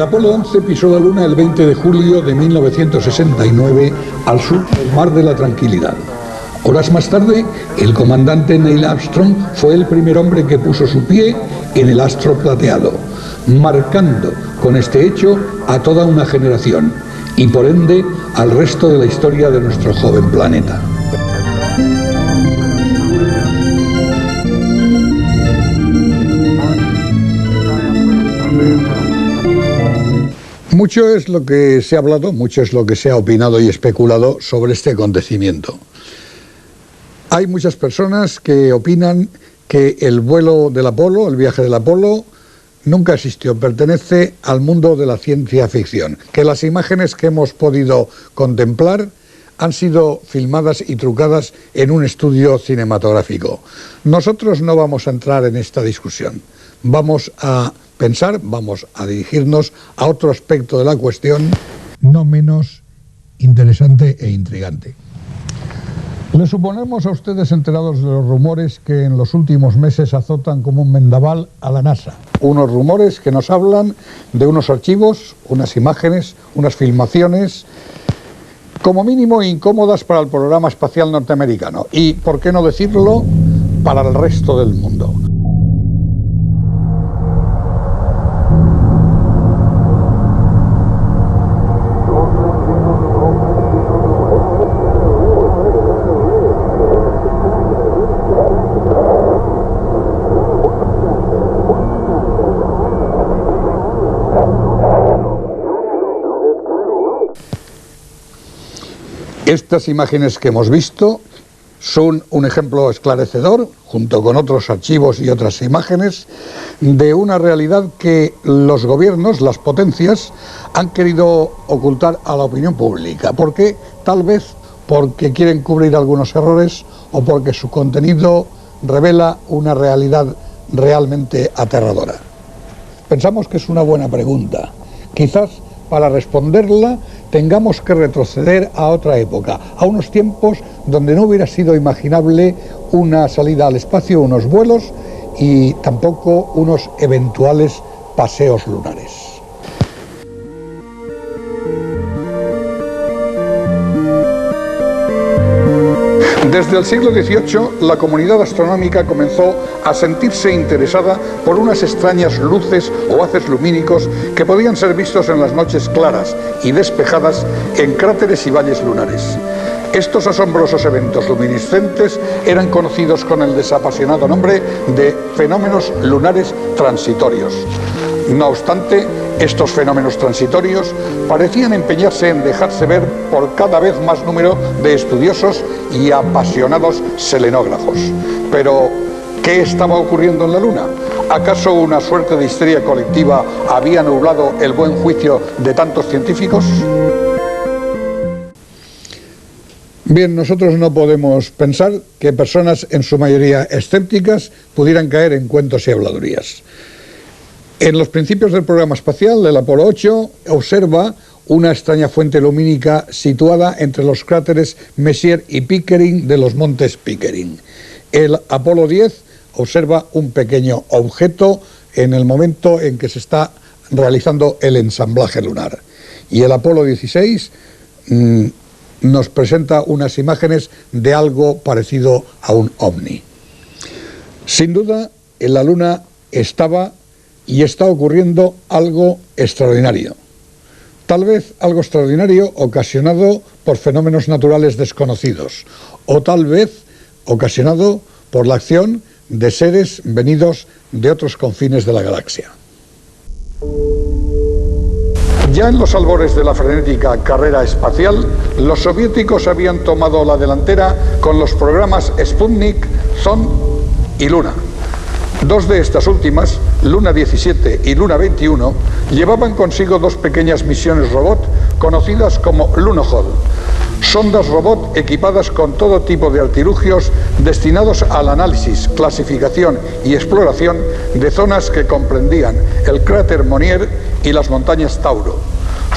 El Apolo 11 pisó la Luna el 20 de julio de 1969 al sur del Mar de la Tranquilidad. Horas más tarde, el comandante Neil Armstrong fue el primer hombre que puso su pie en el astro plateado, marcando con este hecho a toda una generación y por ende al resto de la historia de nuestro joven planeta. Mucho es lo que se ha hablado, mucho es lo que se ha opinado y especulado sobre este acontecimiento. Hay muchas personas que opinan que el vuelo del Apolo, el viaje del Apolo, nunca existió, pertenece al mundo de la ciencia ficción, que las imágenes que hemos podido contemplar han sido filmadas y trucadas en un estudio cinematográfico. Nosotros no vamos a entrar en esta discusión, vamos a pensar, vamos a dirigirnos a otro aspecto de la cuestión, no menos interesante e intrigante. Les suponemos a ustedes enterados de los rumores que en los últimos meses azotan como un vendaval a la NASA. Unos rumores que nos hablan de unos archivos, unas imágenes, unas filmaciones, como mínimo incómodas para el programa espacial norteamericano y, por qué no decirlo, para el resto del mundo. Estas imágenes que hemos visto son un ejemplo esclarecedor, junto con otros archivos y otras imágenes, de una realidad que los gobiernos, las potencias, han querido ocultar a la opinión pública. ¿Por qué? Tal vez porque quieren cubrir algunos errores o porque su contenido revela una realidad realmente aterradora. Pensamos que es una buena pregunta. Quizás para responderla tengamos que retroceder a otra época, a unos tiempos donde no hubiera sido imaginable una salida al espacio, unos vuelos y tampoco unos eventuales paseos lunares. Desde el siglo XVIII, la comunidad astronómica comenzó a sentirse interesada por unas extrañas luces o haces lumínicos que podían ser vistos en las noches claras y despejadas en cráteres y valles lunares. Estos asombrosos eventos luminiscentes eran conocidos con el desapasionado nombre de fenómenos lunares transitorios. No obstante, estos fenómenos transitorios parecían empeñarse en dejarse ver por cada vez más número de estudiosos y apasionados selenógrafos. Pero, ¿qué estaba ocurriendo en la Luna? ¿Acaso una suerte de histeria colectiva había nublado el buen juicio de tantos científicos? Bien, nosotros no podemos pensar que personas en su mayoría escépticas pudieran caer en cuentos y habladurías. En los principios del programa espacial, el Apolo 8 observa una extraña fuente lumínica situada entre los cráteres Messier y Pickering de los montes Pickering. El Apolo 10 observa un pequeño objeto en el momento en que se está realizando el ensamblaje lunar. Y el Apolo 16 nos presenta unas imágenes de algo parecido a un ovni. Sin duda, en la Luna estaba y está ocurriendo algo extraordinario. Tal vez algo extraordinario ocasionado por fenómenos naturales desconocidos, o tal vez ocasionado por la acción de seres venidos de otros confines de la galaxia. Ya en los albores de la frenética carrera espacial, los soviéticos habían tomado la delantera con los programas Sputnik, Zond y Luna. Dos de estas últimas, Luna 17 y Luna 21, llevaban consigo dos pequeñas misiones robot conocidas como Lunokhod, sondas robot equipadas con todo tipo de artilugios destinados al análisis, clasificación y exploración de zonas que comprendían el cráter Monier y las montañas Tauro.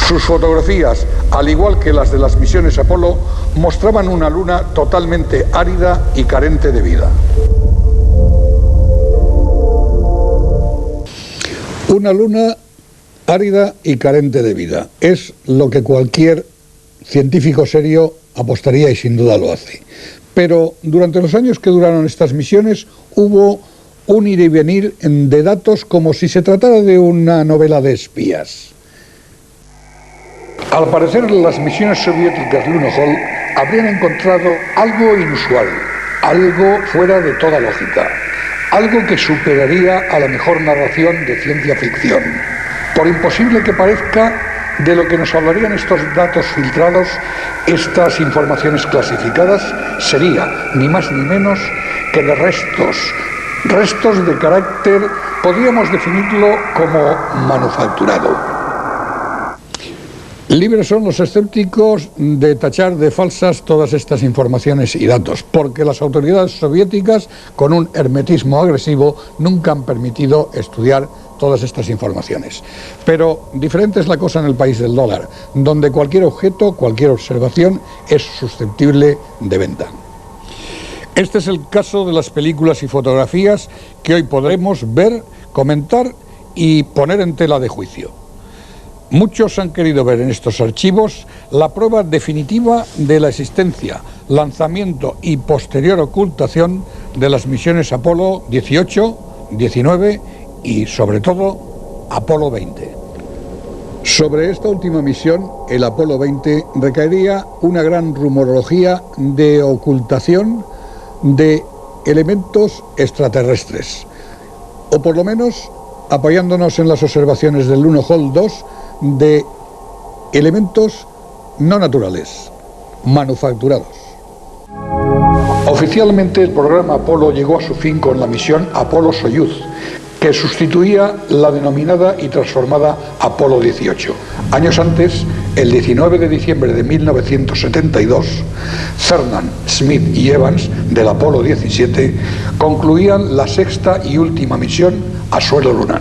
Sus fotografías, al igual que las de las misiones Apolo, mostraban una luna totalmente árida y carente de vida. Una luna árida y carente de vida. Es lo que cualquier científico serio apostaría y sin duda lo hace. Pero durante los años que duraron estas misiones hubo un ir y venir de datos como si se tratara de una novela de espías. Al parecer, las misiones soviéticas Lunokhod habrían encontrado algo inusual, algo fuera de toda lógica, algo que superaría a la mejor narración de ciencia ficción. Por imposible que parezca, de lo que nos hablarían estos datos filtrados, estas informaciones clasificadas, sería ni más ni menos que de restos de carácter, podríamos definirlo como manufacturado. Libres son los escépticos de tachar de falsas todas estas informaciones y datos, porque las autoridades soviéticas, con un hermetismo agresivo, nunca han permitido estudiar todas estas informaciones. Pero diferente es la cosa en el país del dólar, donde cualquier objeto, cualquier observación es susceptible de venta. Este es el caso de las películas y fotografías que hoy podremos ver, comentar y poner en tela de juicio. Muchos han querido ver en estos archivos la prueba definitiva de la existencia, lanzamiento y posterior ocultación de las misiones Apolo 18, 19 y, sobre todo, Apolo 20. Sobre esta última misión, el Apolo 20, recaería una gran rumorología de ocultación de elementos extraterrestres, o por lo menos, apoyándonos en las observaciones del Lunokhod 2, de elementos no naturales, manufacturados. Oficialmente el programa Apolo llegó a su fin con la misión Apolo-Soyuz, que sustituía la denominada y transformada Apolo 18. Años antes, el 19 de diciembre de 1972, Cernan, Smith y Evans del Apolo 17 concluían la sexta y última misión a suelo lunar.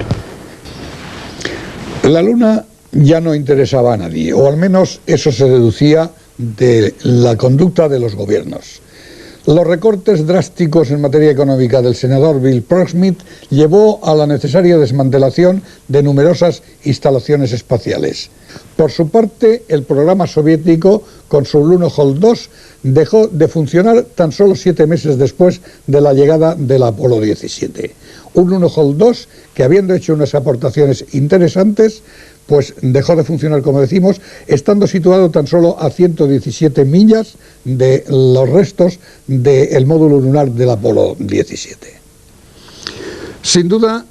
La Luna ya no interesaba a nadie, o al menos eso se deducía de la conducta de los gobiernos. Los recortes drásticos en materia económica del senador Bill Proxmith llevó a la necesaria desmantelación de numerosas instalaciones espaciales. Por su parte, el programa soviético, con su Lunokhod 2, dejó de funcionar tan solo 7 meses después de la llegada del Apolo 17. Un Lunokhod 2 que, habiendo hecho unas aportaciones interesantes, pues dejó de funcionar, como decimos, estando situado tan solo a 117 millas de los restos del módulo lunar del Apolo 17. Sin duda,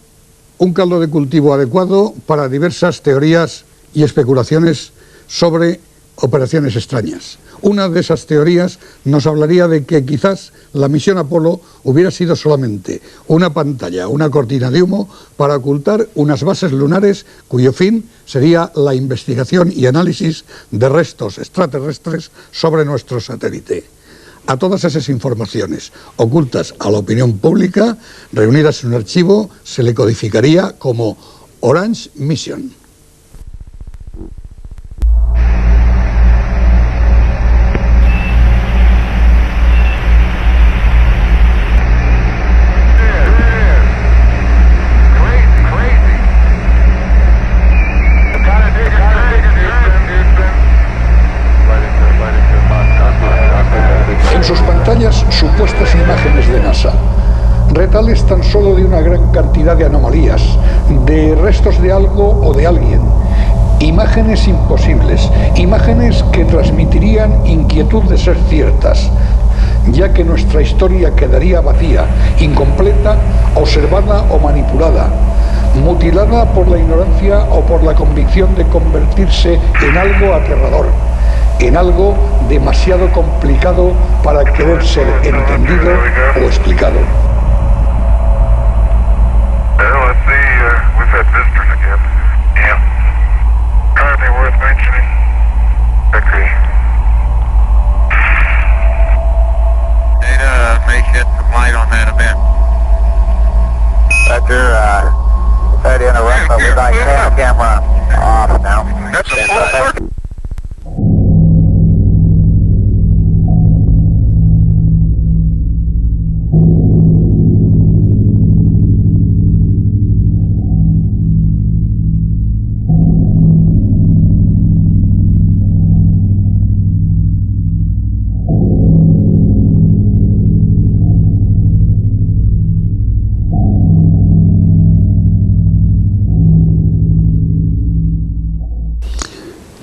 un caldo de cultivo adecuado para diversas teorías y especulaciones sobre operaciones extrañas. Una de esas teorías nos hablaría de que quizás la misión Apolo hubiera sido solamente una pantalla, una cortina de humo para ocultar unas bases lunares cuyo fin sería la investigación y análisis de restos extraterrestres sobre nuestro satélite. A todas esas informaciones ocultas a la opinión pública, reunidas en un archivo, se le codificaría como Orange Mission. Supuestas imágenes de NASA, retales tan solo de una gran cantidad de anomalías, de restos de algo o de alguien, imágenes imposibles, imágenes que transmitirían inquietud de ser ciertas, ya que nuestra historia quedaría vacía, incompleta, observada o manipulada, mutilada por la ignorancia o por la convicción de convertirse en algo aterrador, en algo demasiado complicado para querer ser entendido o explicado.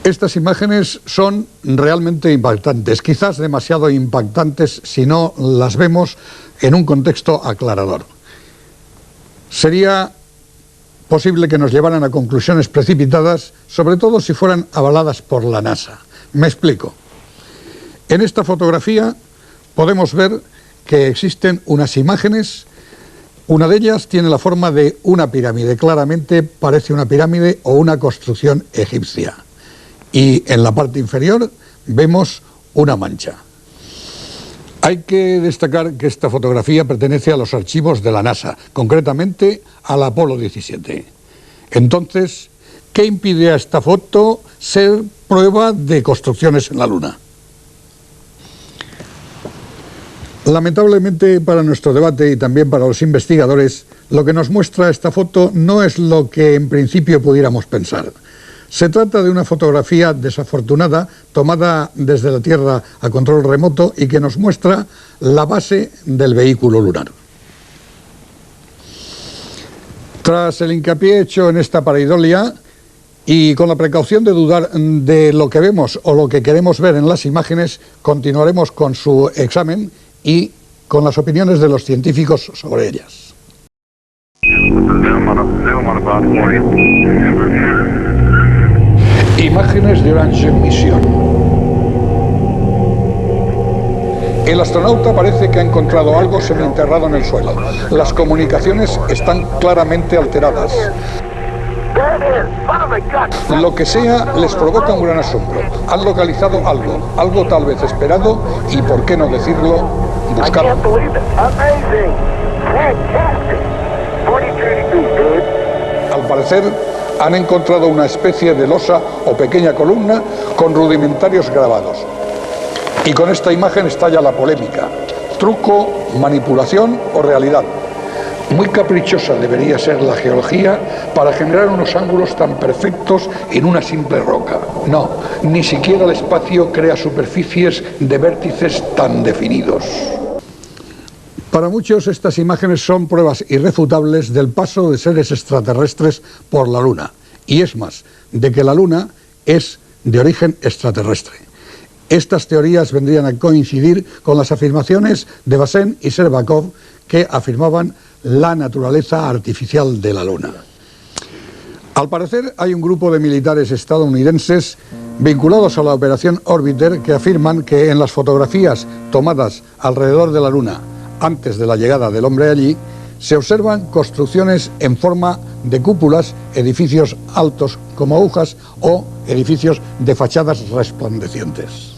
Estas imágenes son realmente impactantes, quizás demasiado impactantes si no las vemos en un contexto aclarador. Sería posible que nos llevaran a conclusiones precipitadas, sobre todo si fueran avaladas por la NASA. Me explico. En esta fotografía podemos ver que existen unas imágenes. Una de ellas tiene la forma de una pirámide, claramente parece una pirámide o una construcción egipcia. Y en la parte inferior vemos una mancha. Hay que destacar que esta fotografía pertenece a los archivos de la NASA, concretamente al Apolo 17. Entonces, ¿qué impide a esta foto ser prueba de construcciones en la Luna? Lamentablemente para nuestro debate y también para los investigadores, lo que nos muestra esta foto no es lo que en principio pudiéramos pensar. Se trata de una fotografía desafortunada tomada desde la Tierra a control remoto y que nos muestra la base del vehículo lunar. Tras el hincapié hecho en esta pareidolia y con la precaución de dudar de lo que vemos o lo que queremos ver en las imágenes, continuaremos con su examen y con las opiniones de los científicos sobre ellas. Imágenes de Orange Mission. El astronauta parece que ha encontrado algo semienterrado en el suelo. Las comunicaciones están claramente alteradas. Lo que sea les provoca un gran asombro. Han localizado algo tal vez esperado y, por qué no decirlo, buscado. Al parecer, han encontrado una especie de losa o pequeña columna con rudimentarios grabados. Y con esta imagen estalla la polémica. ¿Truco, manipulación o realidad? Muy caprichosa debería ser la geología para generar unos ángulos tan perfectos en una simple roca. No, ni siquiera el espacio crea superficies de vértices tan definidos. Para muchos estas imágenes son pruebas irrefutables del paso de seres extraterrestres por la Luna. Y es más, de que la Luna es de origen extraterrestre. Estas teorías vendrían a coincidir con las afirmaciones de Bazén y Shcherbakov, que afirmaban la naturaleza artificial de la Luna. Al parecer hay un grupo de militares estadounidenses vinculados a la operación Orbiter que afirman que en las fotografías tomadas alrededor de la Luna antes de la llegada del hombre allí, se observan construcciones en forma de cúpulas, edificios altos como agujas o edificios de fachadas resplandecientes.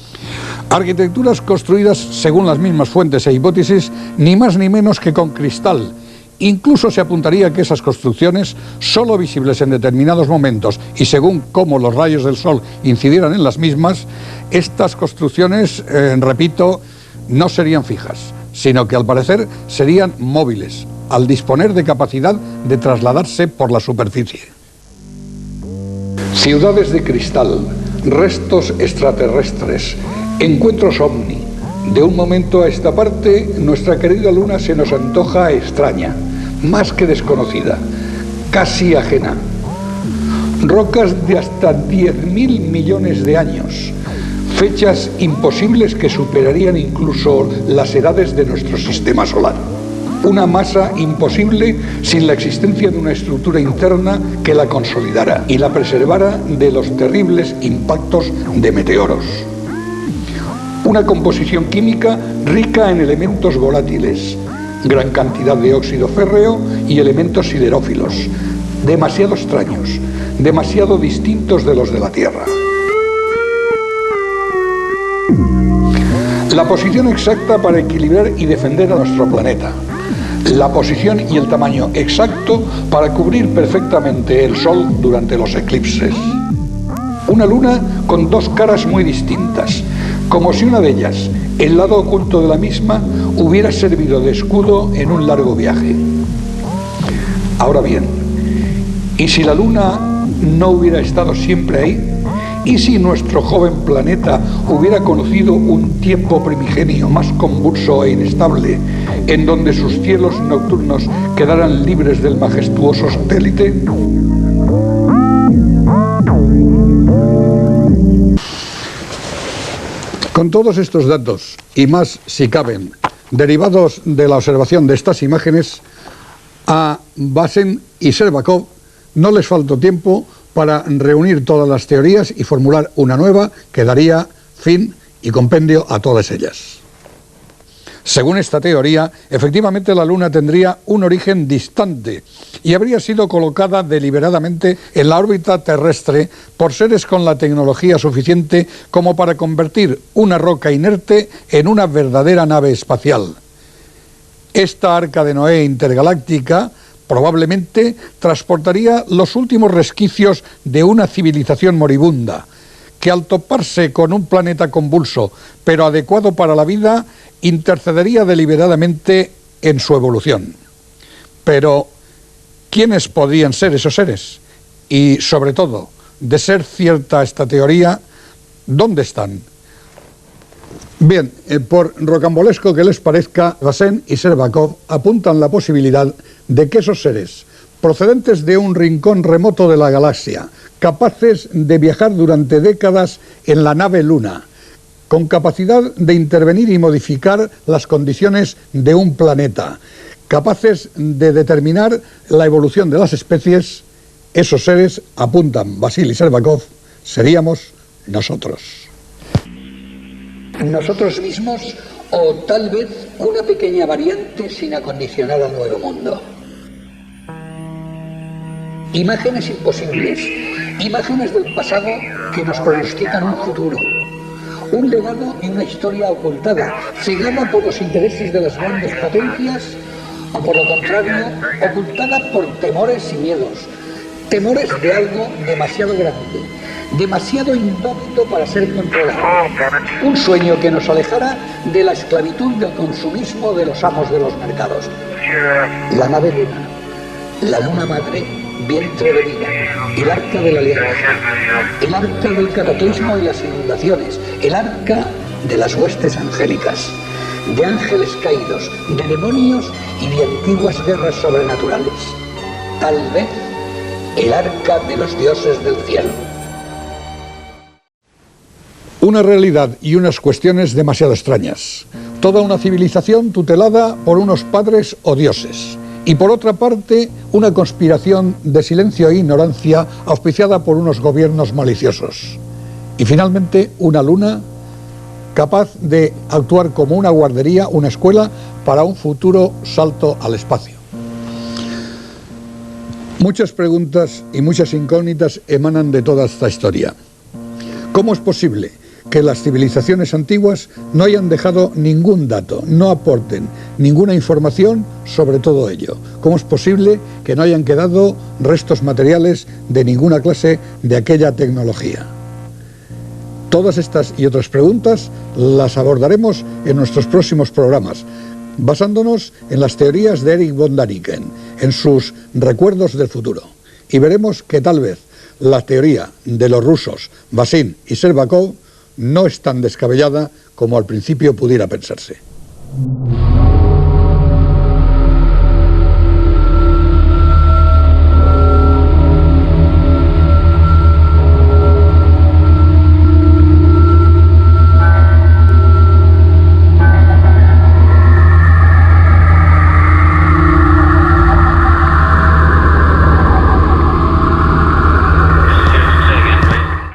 Arquitecturas construidas, según las mismas fuentes e hipótesis, ni más ni menos que con cristal. Incluso se apuntaría que esas construcciones, solo visibles en determinados momentos y según cómo los rayos del sol incidieran en las mismas, estas construcciones, repito, no serían fijas, sino que al parecer serían móviles, al disponer de capacidad de trasladarse por la superficie. Ciudades de cristal, restos extraterrestres, encuentros ovni. De un momento a esta parte, nuestra querida Luna se nos antoja extraña, más que desconocida, casi ajena. Rocas de hasta 10.000 millones de años. Fechas imposibles que superarían incluso las edades de nuestro sistema solar. Una masa imposible sin la existencia de una estructura interna que la consolidara y la preservara de los terribles impactos de meteoros. Una composición química rica en elementos volátiles, gran cantidad de óxido férreo y elementos siderófilos, demasiado extraños, demasiado distintos de los de la Tierra. La posición exacta para equilibrar y defender a nuestro planeta. La posición y el tamaño exacto para cubrir perfectamente el Sol durante los eclipses. Una luna con dos caras muy distintas, como si una de ellas, el lado oculto de la misma, hubiera servido de escudo en un largo viaje. Ahora bien, ¿y si la luna no hubiera estado siempre ahí? ¿Y si nuestro joven planeta hubiera conocido un tiempo primigenio más convulso e inestable, en donde sus cielos nocturnos quedaran libres del majestuoso satélite? Con todos estos datos, y más si caben, derivados de la observación de estas imágenes, a Bazin y Shcherbakov no les faltó tiempo para reunir todas las teorías y formular una nueva que daría fin y compendio a todas ellas. Según esta teoría, efectivamente la Luna tendría un origen distante y habría sido colocada deliberadamente en la órbita terrestre por seres con la tecnología suficiente como para convertir una roca inerte en una verdadera nave espacial. Esta Arca de Noé intergaláctica probablemente transportaría los últimos resquicios de una civilización moribunda, que al toparse con un planeta convulso pero adecuado para la vida, intercedería deliberadamente en su evolución. Pero, ¿quiénes podrían ser esos seres? Y, sobre todo, de ser cierta esta teoría, ¿dónde están? Bien, por rocambolesco que les parezca, Bazin y Shcherbakov apuntan la posibilidad de que esos seres, procedentes de un rincón remoto de la galaxia, capaces de viajar durante décadas en la nave Luna, con capacidad de intervenir y modificar las condiciones de un planeta, capaces de determinar la evolución de las especies, esos seres, apuntan Bazin y Shcherbakov, seríamos nosotros. Nosotros mismos, o tal vez una pequeña variante sin acondicionar al nuevo mundo. Imágenes imposibles, imágenes del pasado que nos pronostican un futuro. Un legado y una historia ocultada, cegada por los intereses de las grandes potencias, o por lo contrario, ocultada por temores y miedos. Temores de algo demasiado grande, demasiado indómito para ser controlado. Un sueño que nos alejara de la esclavitud del consumismo de los amos de los mercados. La nave Luna, la Luna Madre, vientre de vida, el arca de la alianza, el arca del cataclismo y las inundaciones, el arca de las huestes angélicas, de ángeles caídos, de demonios y de antiguas guerras sobrenaturales. Tal vez el arca de los dioses del cielo. Una realidad y unas cuestiones demasiado extrañas. Toda una civilización tutelada por unos padres o dioses. Y por otra parte, una conspiración de silencio e ignorancia auspiciada por unos gobiernos maliciosos. Y finalmente, una luna capaz de actuar como una guardería, una escuela, para un futuro salto al espacio. Muchas preguntas y muchas incógnitas emanan de toda esta historia. ¿Cómo es posible que las civilizaciones antiguas no hayan dejado ningún dato, no aporten ninguna información sobre todo ello? ¿Cómo es posible que no hayan quedado restos materiales de ninguna clase de aquella tecnología? Todas estas y otras preguntas las abordaremos en nuestros próximos programas, basándonos en las teorías de Erich von Däniken, en sus recuerdos del futuro. Y veremos que tal vez la teoría de los rusos Bazin y Shcherbakov no es tan descabellada como al principio pudiera pensarse.